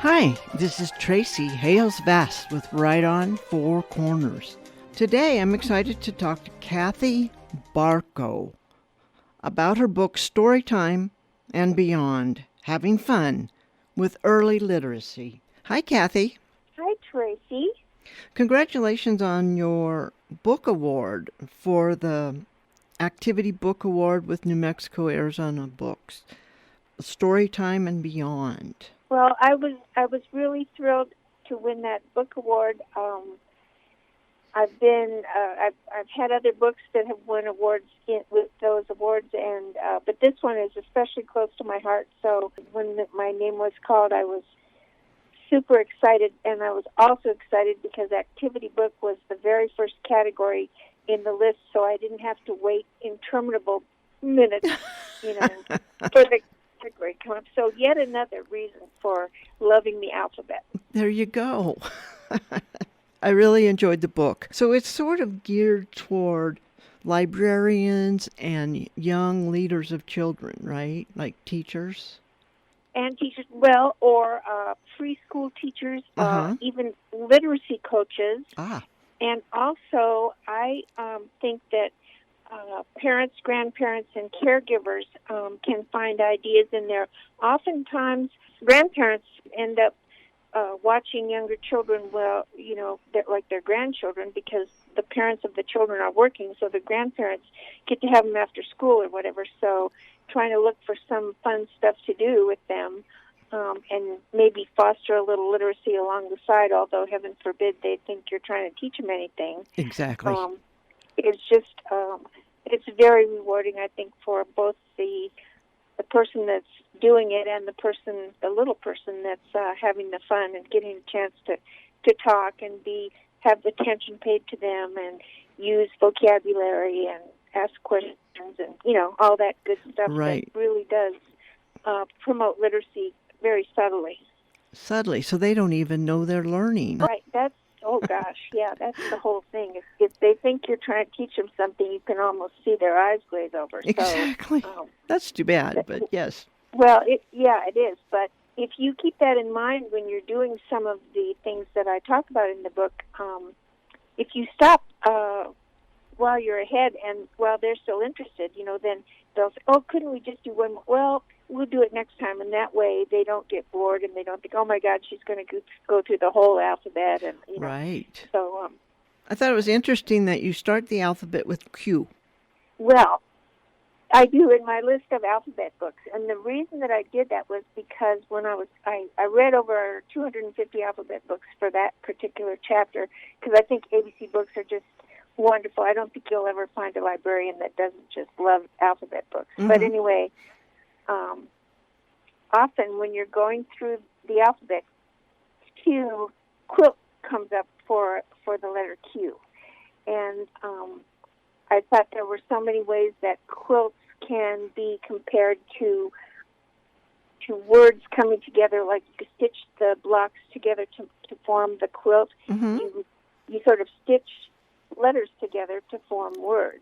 Hi, this is Tracy Hales Vast with Right On Four Corners. Today I'm excited to talk to Kathy Barco about her book Storytime and Beyond, Having Fun with Early Literacy. Hi, Kathy. Hi, Tracy. Congratulations on your book award for the Activity Book Award with New Mexico Arizona Books, Storytime and Beyond. Well, I was really thrilled to win that book award. I've had other books that have won awards with those awards, and but this one is especially close to my heart. So when my name was called, I was super excited, and I was also excited because activity book was the very first category in the list, so I didn't have to wait interminable minutes, for the category to come up. So yet another reason for loving the alphabet. There you go. I really enjoyed the book. So it's sort of geared toward librarians and young leaders of children, right? Like teachers? And teachers, well, or preschool teachers, Uh-huh. even literacy coaches. Ah, And also, I think that parents, grandparents, and caregivers can find ideas in there. Oftentimes, grandparents end up watching younger children, like their grandchildren, because the parents of the children are working, so the grandparents get to have them after school or whatever. So trying to look for some fun stuff to do with them and maybe foster a little literacy along the side, although heaven forbid they think you're trying to teach them anything. exactly. It's just, it's very rewarding, I think, for both the person that's doing it and the little person that's having the fun and getting a chance to talk and have attention paid to them and use vocabulary and ask questions and, all that good stuff Right. that really does promote literacy very subtly. Subtly, so they don't even know they're learning. Right, that's the whole thing. If they think you're trying to teach them something, you can almost see their eyes glaze over. Exactly. So, That's too bad, but yes. well, it is. But if you keep that in mind when you're doing some of the things that I talk about in the book, if you stop while you're ahead and while they're still interested, then they'll say, "Oh, couldn't we just do one more?" Well, we'll do it next time, and that way they don't get bored and they don't think, "Oh my God, she's going to go through the whole alphabet." And Right. So, I thought it was interesting that you start the alphabet with Q. well, I do in my list of alphabet books, and the reason that I did that was because when I read over 250 alphabet books for that particular chapter, because I think ABC books are just wonderful. I don't think you'll ever find a librarian that doesn't just love alphabet books. Mm-hmm. But anyway, often when you're going through the alphabet, quilt comes up for the letter Q, and I thought there were so many ways that quilts can be compared to words coming together, like you stitch the blocks together to form the quilt. Mm-hmm. You sort of stitch letters together to form words,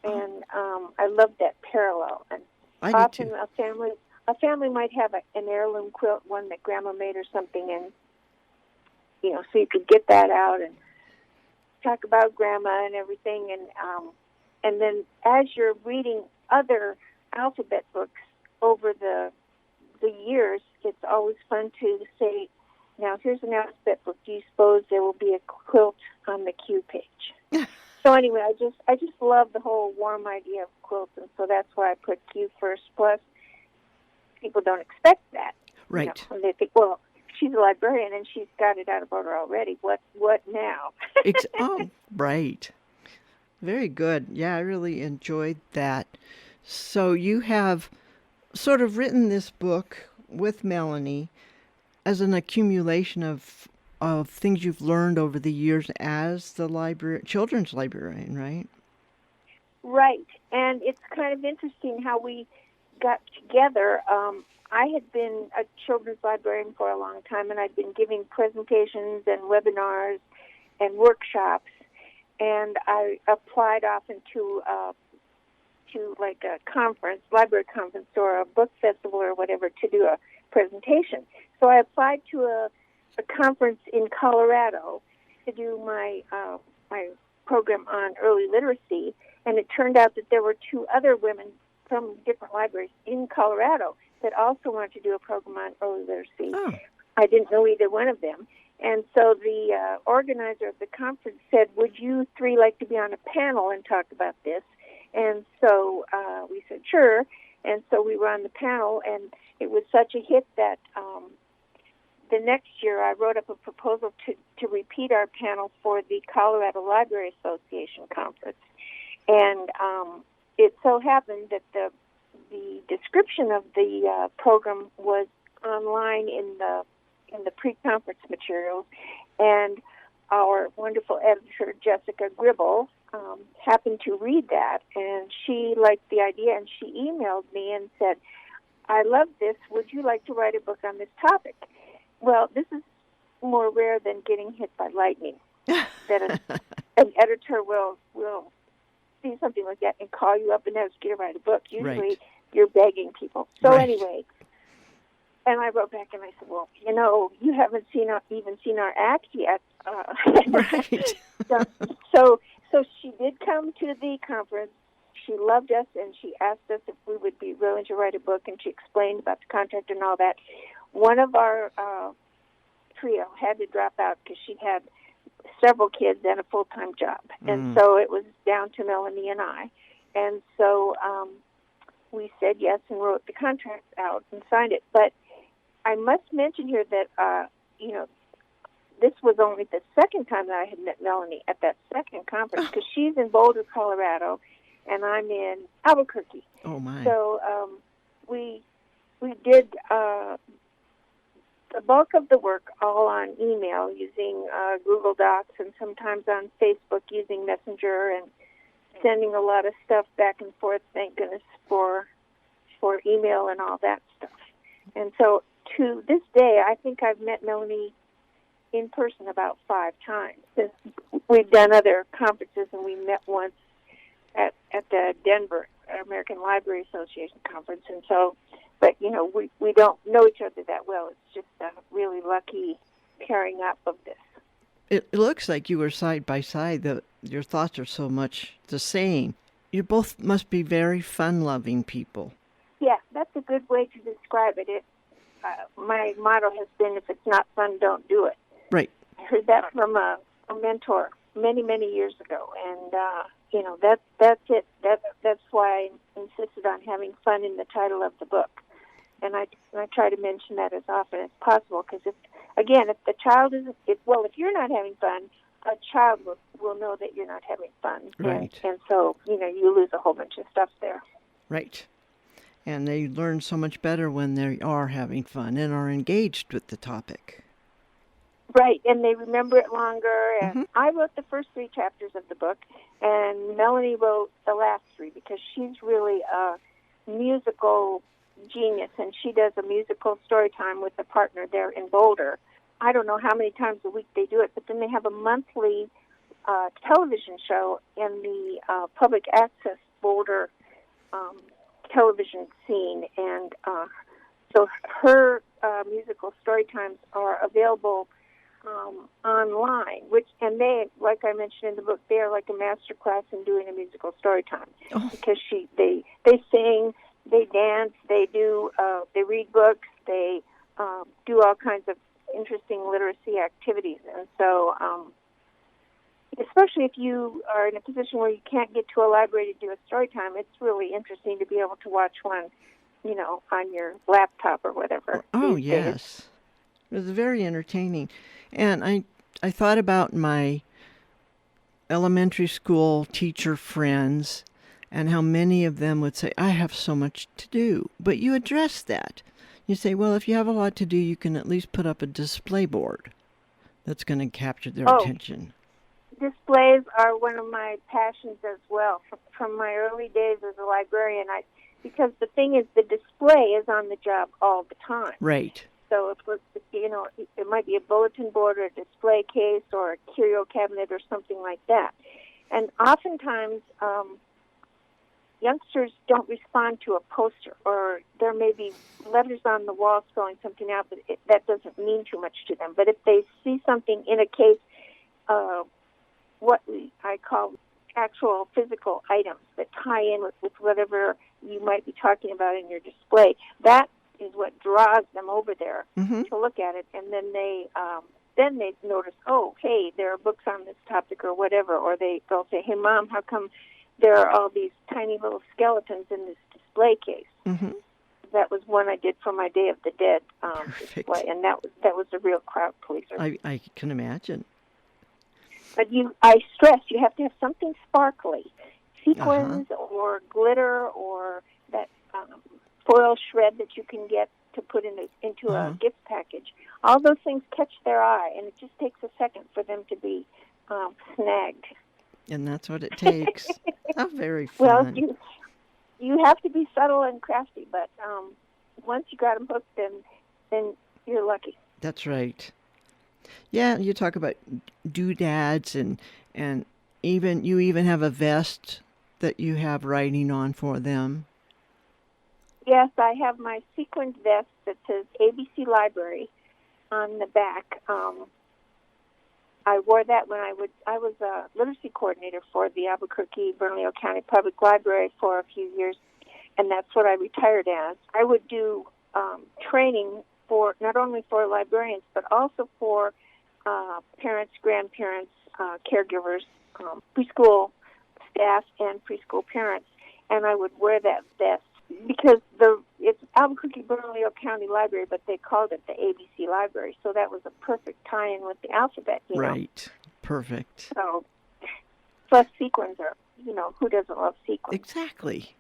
and I love that parallel. And I often do too. a family might have an heirloom quilt, one that Grandma made or something, and so you could get that out and talk about Grandma and everything, and then as you're reading other alphabet books over the years, it's always fun to say, "Now here's an alphabet book. Do you suppose there will be a quilt on the Q page?" So anyway, I just love the whole warm idea of quilts, and so that's why I put Q first. Plus, people don't expect that, Right. And they think, well, she's a librarian and she's got it out of order already. What now? Oh, right. Very good. Yeah, I really enjoyed that. So you have sort of written this book with Melanie as an accumulation of things you've learned over the years as the children's librarian, right? Right, and it's kind of interesting how we got together. I had been a children's librarian for a long time, and I'd been giving presentations and webinars and workshops, and I applied often to like a conference, library conference, or a book festival or whatever, to do a presentation. So I applied to a conference in Colorado to do my program on early literacy, and it turned out that there were 2 other women from different libraries in Colorado that also wanted to do a program on early literacy. Oh. I didn't know either one of them. And so the organizer of the conference said, would you 3 like to be on a panel and talk about this? And so we said, sure. And so we were on the panel, and it was such a hit that the next year I wrote up a proposal to repeat our panel for the Colorado Library Association conference. And it so happened that the description of the program was online in the pre-conference materials, and our wonderful editor, Jessica Gribble, happened to read that, and she liked the idea, and she emailed me and said, I love this. Would you like to write a book on this topic? Well, this is more rare than getting hit by lightning, that an editor will see something like that and call you up and ask you to write a book. Usually you're begging people. So anyway, and I wrote back and I said, well, you haven't even seen our act yet. Right. So she did come to the conference. She loved us, and she asked us if we would be willing to write a book, and she explained about the contract and all that. One of our trio had to drop out because she had several kids and a full-time job. And so it was down to Melanie and I. And so we said yes and wrote the contract out and signed it. But I must mention here that, this was only the second time that I had met Melanie at that second conference, because she's in Boulder, Colorado, and I'm in Albuquerque. Oh, my. So we did the bulk of the work all on email using Google Docs, and sometimes on Facebook using Messenger, and sending a lot of stuff back and forth, thank goodness for email and all that stuff. And so to this day, I think I've met Melanie in person about 5 times. We've done other conferences, and we met once at the Denver American Library Association conference. And so, but we don't know each other that well. It's just a really lucky pairing up of this. It looks like you were side by side. Your thoughts are so much the same. You both must be very fun-loving people. Yeah, that's a good way to describe it. My motto has been, if it's not fun, don't do it. Right. I heard that from a mentor many, many years ago, and that's it. That's why I insisted on having fun in the title of the book, and I try to mention that as often as possible, because if the child isn't, if you're not having fun, a child will know that you're not having fun, right? And so you lose a whole bunch of stuff there. Right. And they learn so much better when they are having fun and are engaged with the topic. Right, and they remember it longer. And I wrote the first 3 chapters of the book, and Melanie wrote the last 3, because she's really a musical genius, and she does a musical story time with a partner there in Boulder. I don't know how many times a week they do it, but then they have a monthly television show in the public access Boulder television scene, and so her musical story times are available online, and they, like I mentioned in the book, they are like a master class in doing a musical story time, because they sing, they dance, they do they read books, they do all kinds of interesting literacy activities. And so especially if you are in a position where you can't get to a library to do a story time, it's really interesting to be able to watch one, on your laptop or whatever. Oh, yes. It was very entertaining. And I thought about my elementary school teacher friends and how many of them would say, I have so much to do. But you address that. You say, well, if you have a lot to do, you can at least put up a display board that's going to capture their attention. Displays are one of my passions as well. From my early days as a librarian, because the thing is, the display is on the job all the time. Right. So it might be a bulletin board or a display case or a curio cabinet or something like that. And oftentimes, youngsters don't respond to a poster, or there may be letters on the wall spelling something out, but that doesn't mean too much to them. But if they see something in a case, what I call actual physical items that tie in with whatever you might be talking about in your display, that is what draws them over there to look at it, and then they notice, oh, hey, there are books on this topic or whatever, or they'll say, hey, Mom, how come there are all these tiny little skeletons in this display case? That was one I did for my Day of the Dead display, and that was a real crowd pleaser. I can imagine. But I stress you have to have something sparkly, sequins or glitter or that foil shred that you can get to put into a gift package. All those things catch their eye, and it just takes a second for them to be snagged. And that's what it takes. How very fun. Well, you have to be subtle and crafty, but once you got them hooked, then you're lucky. That's right. Yeah, you talk about doodads and you even have a vest that you have writing on for them. Yes, I have my sequined vest that says ABC Library on the back. I wore that when I was a literacy coordinator for the Albuquerque-Bernalillo County Public Library for a few years, and that's what I retired as. I would do training for not only for librarians but also for parents, grandparents, caregivers, preschool staff, and preschool parents, and I would wear that vest because it's Albuquerque-Bernalillo County Library, but they called it the ABC Library, so that was a perfect tie-in with the alphabet. Right. Perfect. So, plus sequins are, who doesn't love sequins? Exactly.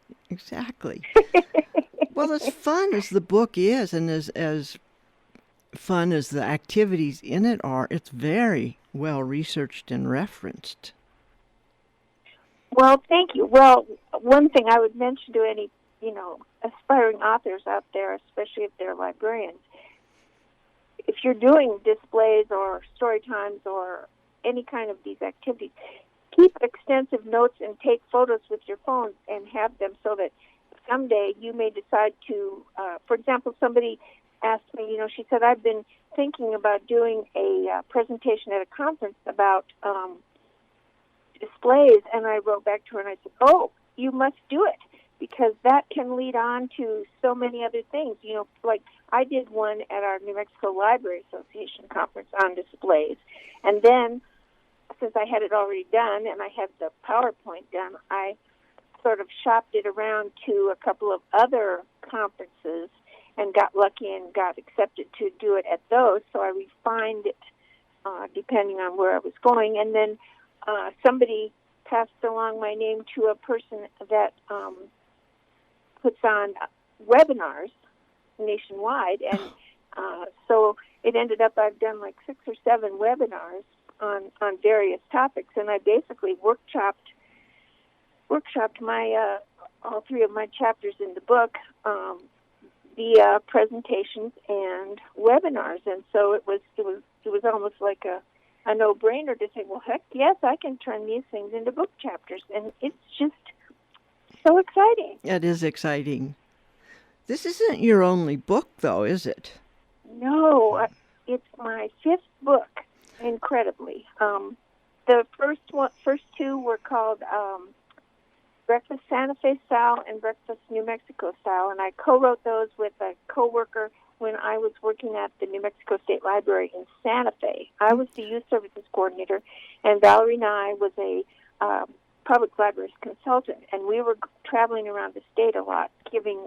Well, as fun as the book is, and as fun as the activities in it are, it's very well researched and referenced. Well, thank you. Well, one thing I would mention to any aspiring authors out there, especially if they're librarians, if you're doing displays or story times or any kind of these activities, keep extensive notes and take photos with your phone and have them so that someday you may decide to, for example, somebody asked me, she said, I've been thinking about doing a presentation at a conference about displays, and I wrote back to her and I said, oh, you must do it, because that can lead on to so many other things. Like I did one at our New Mexico Library Association conference on displays. And then, since I had it already done and I had the PowerPoint done, I sort of shopped it around to a couple of other conferences and got lucky and got accepted to do it at those. So I refined it depending on where I was going. And then somebody passed along my name to a person that puts on webinars nationwide, and so it ended up I've done like 6 or 7 webinars on various topics, and I basically workshopped my all 3 of my chapters in the book via presentations and webinars, and so it was almost like a no-brainer to say, well, heck yes, I can turn these things into book chapters, and it's just so exciting. It is exciting. This isn't your only book, though, is it? No, it's my 5th book, incredibly. The first 2 were called Breakfast Santa Fe Style and Breakfast New Mexico Style, and I co-wrote those with a co-worker when I was working at the New Mexico State Library in Santa Fe. I was the youth services coordinator, and Valerie Nye was a public libraries consultant, and we were traveling around the state a lot, giving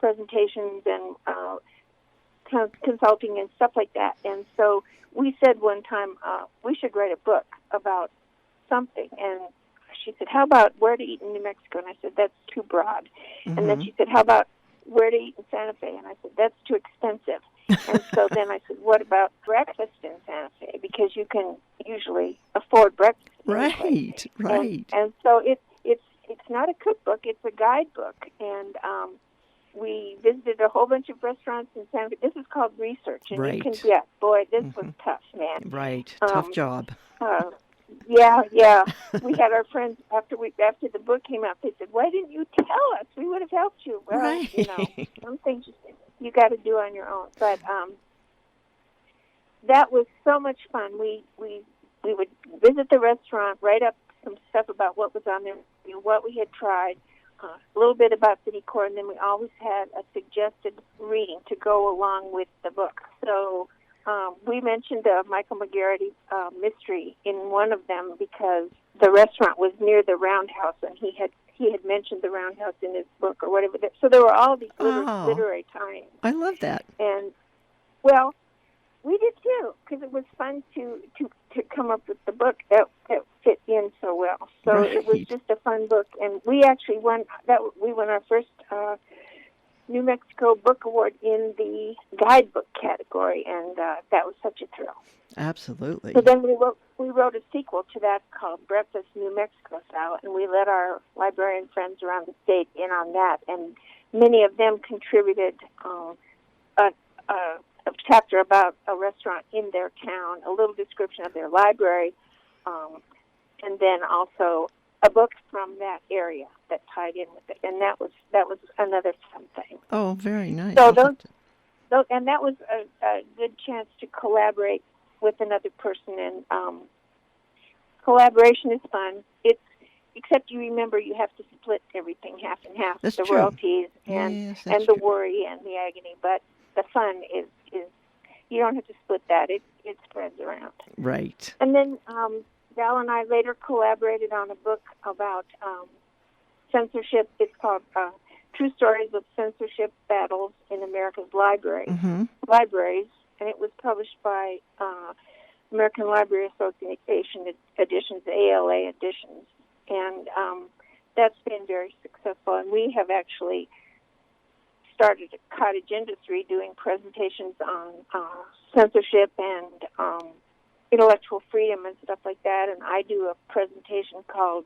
presentations and consulting and stuff like that. And so we said one time, we should write a book about something. And she said, how about where to eat in New Mexico? And I said, that's too broad. And then she said, how about where to eat in Santa Fe? And I said, that's too expensive. And so then I said, what about breakfast in Santa Fe? Because you can usually afford breakfast. Right. And so it's not a cookbook, it's a guidebook. And we visited a whole bunch of restaurants in Santa Fe. This is called research. And you can, this was tough, man. Right. Tough job. Yeah, yeah. We had our friends after the book came out. They said, "Why didn't you tell us? We would have helped you." Well, Right. some things you got to do on your own. But that was so much fun. We would visit the restaurant, write up some stuff about what was on there, what we had tried, a little bit about the decor, and then we always had a suggested reading to go along with the book. So we mentioned a Michael McGarrity mystery in one of them because the restaurant was near the Roundhouse, and he had mentioned the Roundhouse in his book or whatever. So there were all these Oh, literary tie-ins, I love that. and well, we did too, because it was fun to come up with the book that fit in so well. So it was Right. just a fun book, and we actually won that. We won our first New Mexico Book Award in the guidebook category, and that was such a thrill. So Absolutely. then we wrote a sequel to that called Breakfast New Mexico Style, and we let our librarian friends around the state in on that, and many of them contributed a, a, a chapter about a restaurant in their town, a little description of their library, and then also a book from that area that tied in with it, and that was another fun thing. Oh, very nice. So I'll have to. those and that was a good chance to collaborate with another person, and collaboration is fun. It's except you remember you have to split everything half and half, That's the true. royalties Yes, that's and the true. worry and the agony, but the fun is you don't have to split that. It spreads around. Right. And then Val and I later collaborated on a book about censorship. It's called True Stories of Censorship Battles in America's Mm-hmm. Libraries, and it was published by American Library Association editions, ALA editions, and that's been very successful. And we have actually started a cottage industry doing presentations on censorship and intellectual freedom and stuff like that. And I do a presentation called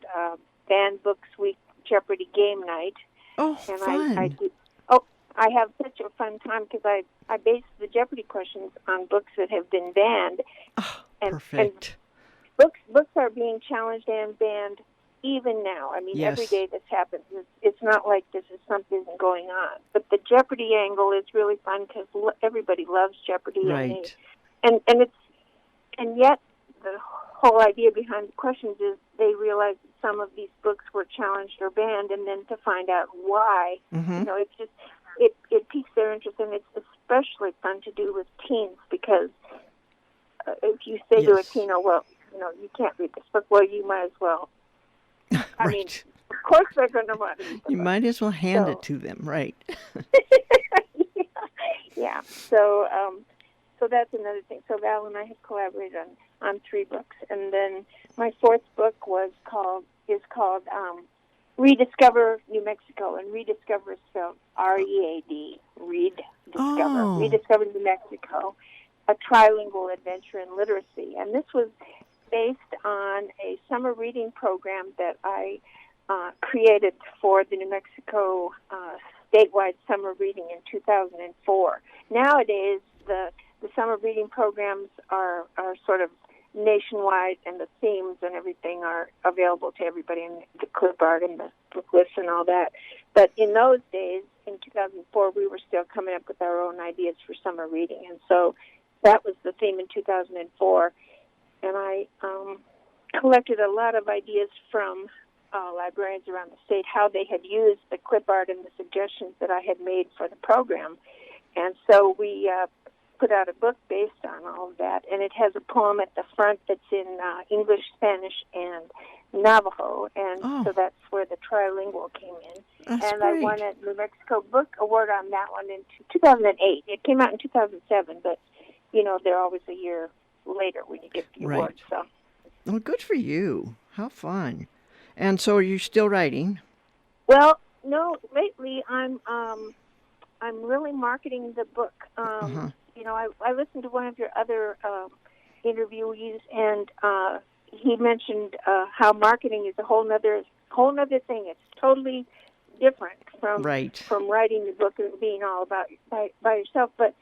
Banned Books Week Jeopardy Game Night, Oh, and I fun. do. Oh, I have such a fun time because I base the Jeopardy questions on books that have been banned, Oh, and perfect. books are being challenged and banned even now. I mean, every Yes. day this happens. It's not like this is something going on. But the Jeopardy angle is really fun because everybody loves Jeopardy, Right. and it's and yet the whole idea behind the questions is they realize that some of these books were challenged or banned, and then to find out why, Mm-hmm. it's just it piques their interest, and it's especially fun to do with teens because if you say to a Yes. teen, "Oh well, you can't read this book," well, you might as well. I mean, Right. of course they're going to want to read the You book. might as well hand it So, to them. Right. yeah. So that's another thing. So Val and I have collaborated on 3 books, and then my 4th book is called Rediscover New Mexico, and Rediscover is spelled READ. Oh. Rediscover New Mexico, a trilingual adventure in literacy, and this was based on a summer reading program that I created for the New Mexico statewide summer reading in 2004. Nowadays, the summer reading programs are sort of nationwide, and the themes and everything are available to everybody, and the clip art and the book lists and all that. But in those days, in 2004, we were still coming up with our own ideas for summer reading, and so that was the theme in 2004. And I collected a lot of ideas from librarians around the state, how they had used the clip art and the suggestions that I had made for the program. And so we put out a book based on all of that, and it has a poem at the front that's in English, Spanish, and Navajo, and Oh, so that's where the trilingual came in. that's And I won great. a New Mexico Book Award on that one in 2008. It came out in 2007, but, they're always a year later when you get the Right. awards. So, Well, good for you. How fun. And so are you still writing? well, no, lately I'm really marketing the book. Uh-huh. I listened to one of your other interviewees, and he mentioned how marketing is a whole nother thing. It's totally different Right. from writing the book and being all about by yourself. But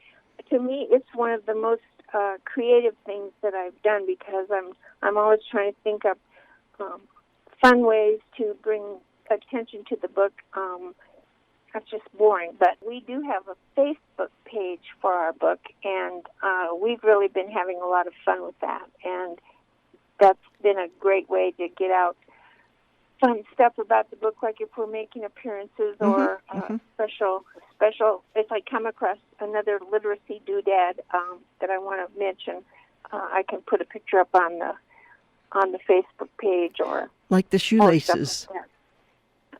to me, it's one of the most creative things that I've done, because I'm always trying to think of fun ways to bring attention to the book. That's just boring, but we do have a Facebook page for our book, and we've really been having a lot of fun with that, and that's been a great way to get out fun stuff about the book, like if we're making appearances or special. If I come across another literacy doodad that I want to mention, I can put a picture up on the Facebook page, or like the shoelaces. Like that.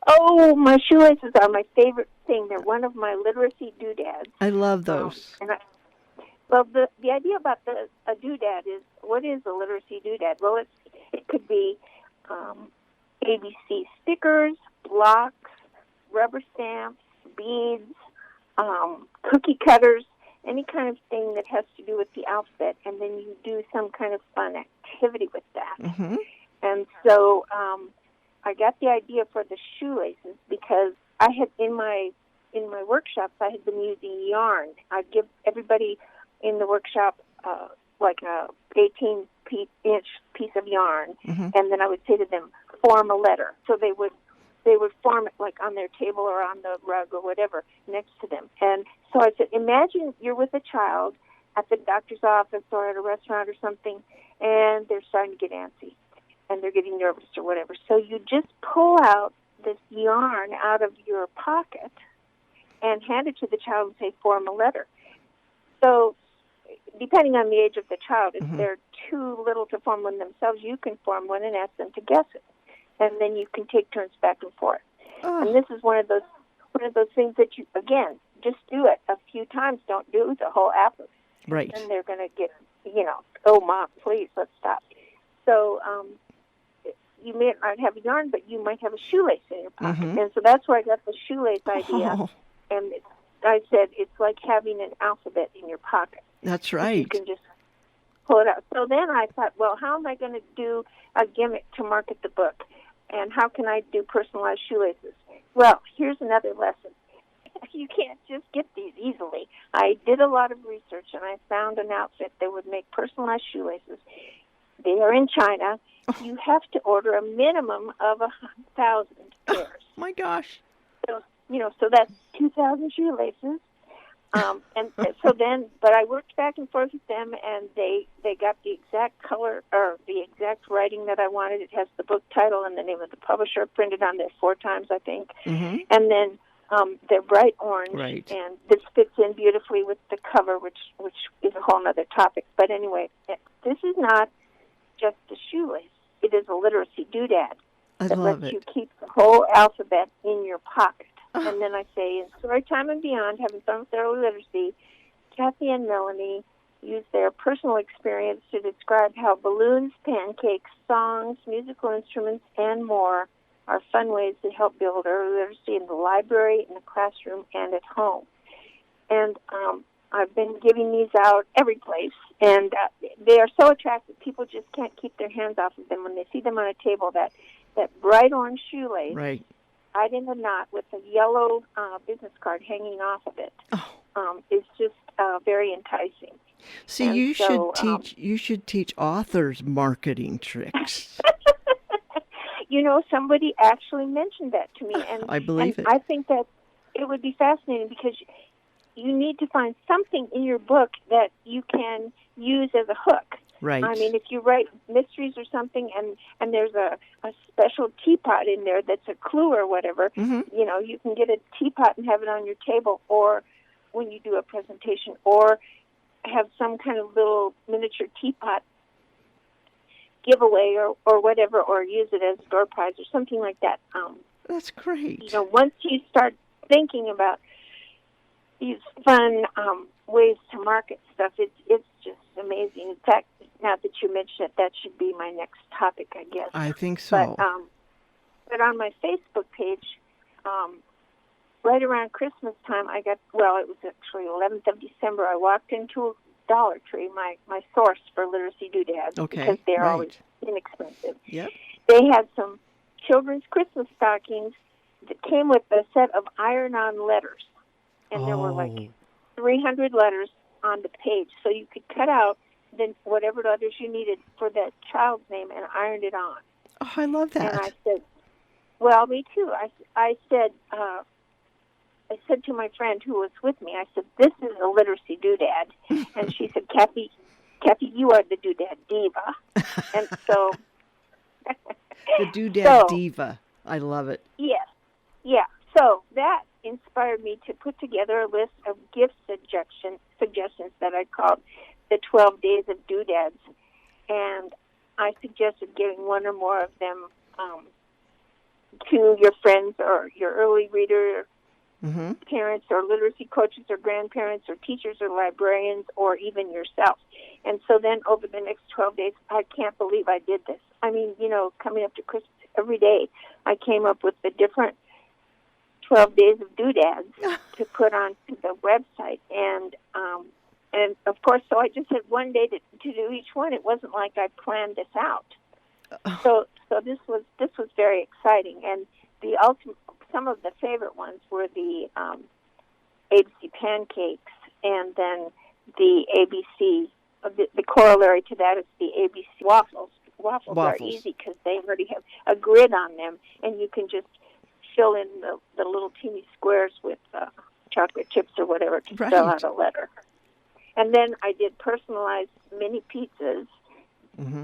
Oh, my shoelaces are my favorite thing. They're one of my literacy doodads. I love those. Well, the idea about a doodad is, what is a literacy doodad? Well, it could be ABC stickers, blocks, rubber stamps, beads, cookie cutters, any kind of thing that has to do with the alphabet, and then you do some kind of fun activity with that. Mm-hmm. And so I got the idea for the shoelaces because I had in my workshops I had been using yarn. I'd give everybody in the workshop like a 18-inch piece of yarn, and then I would say to them, form a letter. So they would form it like on their table or on the rug or whatever next to them. And so I said, imagine you're with a child at the doctor's office or at a restaurant or something, and they're starting to get antsy and they're getting nervous or whatever. So you just pull out this yarn out of your pocket and hand it to the child and say, form a letter. So depending on the age of the child, if they're too little to form one themselves, you can form one and ask them to guess it. And then you can take turns back and forth. Oh. And this is one of those things that you, again, just do it a few times. Don't do the whole alphabet. Right. And they're going to get, oh, Mom, please, let's stop. So you may not have yarn, but you might have a shoelace in your pocket. And so that's where I got the shoelace idea. Oh. And I said it's like having an alphabet in your pocket. That's right. You can just pull it out. So then I thought, well, how am I going to do a gimmick to market the book? And how can I do personalized shoelaces? Well, here's another lesson. You can't just get these easily. I did a lot of research, and I found an outfit that would make personalized shoelaces. They are in China. Oh. You have to order a minimum of 1,000 pairs. Oh, my gosh. So, so that's 2,000 shoelaces. And so then, but I worked back and forth with them, and they got the exact color or the exact writing that I wanted. It has the book title and the name of the publisher printed on there 4 times, I think. And then they're bright orange, right. And this fits in beautifully with the cover, which is a whole other topic. But anyway, this is not just a shoelace. It is a literacy doodad that lets you keep the whole alphabet in your pocket. And then I say, in Storytime and Beyond, having fun with early literacy, Kathy and Melanie use their personal experience to describe how balloons, pancakes, songs, musical instruments, and more are fun ways to help build early literacy in the library, in the classroom, and at home. And I've been giving these out every place, and they are so attractive. People just can't keep their hands off of them when they see them on a table. That bright orange shoelace. Right. Tied in a knot with a yellow business card hanging off of it. Is just very enticing. See, and you should teach authors marketing tricks. Somebody actually mentioned that to me, and I believe it. I think that it would be fascinating because you need to find something in your book that you can use as a hook. Right. I mean, if you write mysteries or something and there's a special teapot in there that's a clue or whatever, you can get a teapot and have it on your table, or when you do a presentation, or have some kind of little miniature teapot giveaway or whatever, or use it as a door prize or something like that. That's great. Once you start thinking about these fun ways to market stuff, it's just amazing. In fact, now that you mention it, that should be my next topic, I guess. I think so. But on my Facebook page, right around Christmas time, it was actually 11th of December, I walked into Dollar Tree, my source for literacy doodads, because they're always inexpensive. Yep. They had some children's Christmas stockings that came with a set of iron-on letters, and there were like 300 letters, on the page. So you could cut out then whatever letters you needed for that child's name and iron it on. Oh, I love And I that. said, well, me too. I said to my friend who was with me, I said, this is a literacy doodad. And she said, Kathy, you are the doodad diva. And so... The doodad so, diva. I love it. Yes. Yeah. So that inspired me to put together a list of gift suggestions that I called the 12 Days of Doodads. And I suggested giving one or more of them to your friends or your early reader parents or literacy coaches or grandparents or teachers or librarians or even yourself. And so then over the next 12 days, I can't believe I did this. I mean, coming up to Christmas every day, I came up with the different 12 days of doodads to put onto the website. And of course, so I just had one day to do each one. It wasn't like I planned this out. So this was very exciting. And the ultimate, some of the favorite ones were the ABC pancakes, and then the ABC. The corollary to that is the ABC waffles. Waffles are easy because they already have a grid on them, and you can just fill in the little teeny squares with chocolate chips or whatever to spell out a letter. And then I did personalized mini pizzas,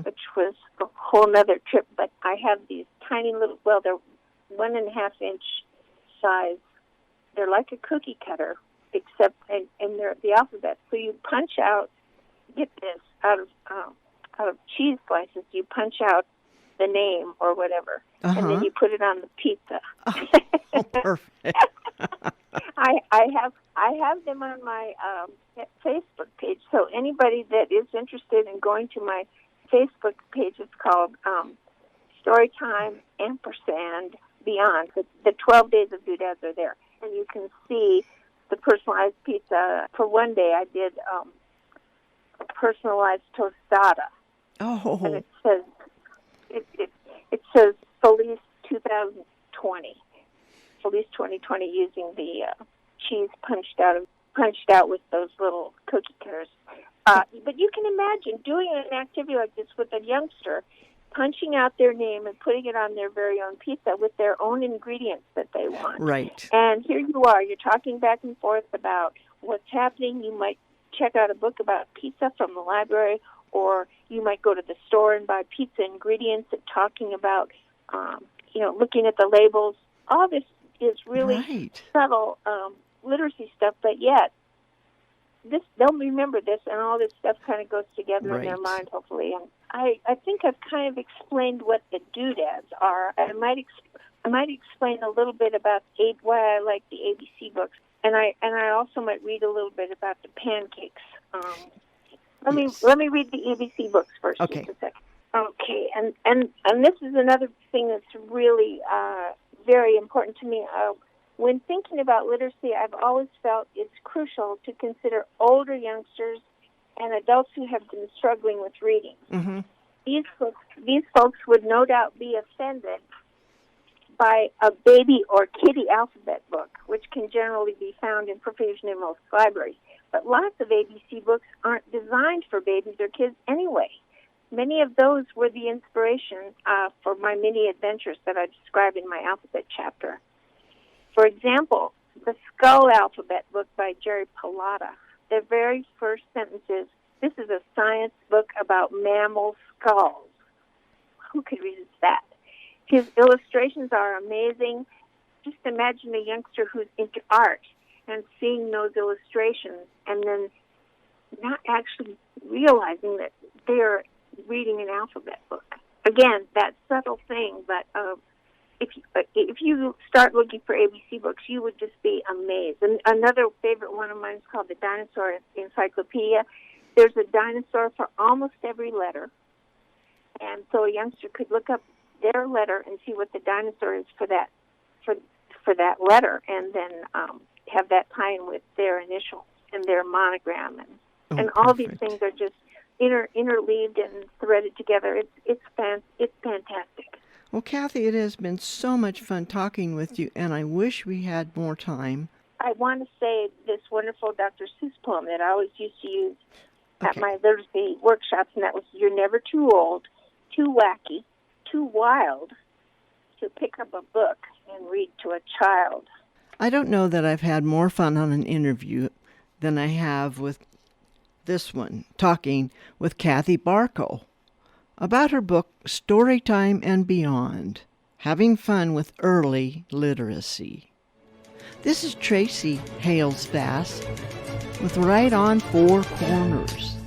which was a whole other trip. But I have these tiny little, well, they're 1.5-inch size. They're like a cookie cutter, except and they're the alphabet. So you punch out, get this, out of cheese slices, you punch out the name or whatever, and then you put it on the pizza. Oh, perfect. I have them on my Facebook page. So anybody that is interested in going to my Facebook page, it's called Storytime ampersand Beyond. The 12 Days of Doodads are there, and you can see the personalized pizza. For one day, I did a personalized tostada. Oh. And it says it says Feliz 2020. Feliz 2020 using the cheese punched out with those little cookie cutters. But you can imagine doing an activity like this with a youngster, punching out their name and putting it on their very own pizza with their own ingredients that they want. Right. And here you are, you're talking back and forth about what's happening. You might check out a book about pizza from the library, or you might go to the store and buy pizza ingredients and talking about, looking at the labels. All this is really subtle literacy stuff, but yet they'll remember this, and all this stuff kind of goes together in their mind, hopefully. And I think I've kind of explained what the doodads are. I might explain a little bit about why I like the ABC books, and I also might read a little bit about the pancakes. Let me read the ABC books first. Okay. Just a second. Okay, and this is another thing that's really very important to me. When thinking about literacy, I've always felt it's crucial to consider older youngsters and adults who have been struggling with reading. Mm-hmm. These folks would no doubt be offended by a baby or kiddie alphabet book, which can generally be found in profusion in most libraries. But lots of ABC books aren't designed for babies or kids anyway. Many of those were the inspiration for my mini adventures that I described in my alphabet chapter. For example, the Skull Alphabet book by Jerry Pallotta. The very first sentence is, "This is a science book about mammal skulls." Who could resist that? His illustrations are amazing. Just imagine a youngster who's into art and seeing those illustrations and then not actually realizing that they're reading an alphabet book. Again, that subtle thing, but if you start looking for ABC books, you would just be amazed. And another favorite one of mine is called the Dinosaur Encyclopedia. There's a dinosaur for almost every letter, and so a youngster could look up their letter and see what the dinosaur is for that letter, and then have that tie in with their initials and their monogram, and all these things are just interleaved and threaded together. It's fantastic. Well, Kathy, it has been so much fun talking with you, and I wish we had more time. I want to say this wonderful Dr. Seuss poem that I always used to use at Okay. my literacy workshops, and that was, "You're never too old, too wacky, too wild to pick up a book and read to a child." I don't know that I've had more fun on an interview than I have with this one, talking with Kathy Barco about her book Storytime and Beyond, Having Fun with Early Literacy. This is Tracy Hales Bass with Right on Four Corners.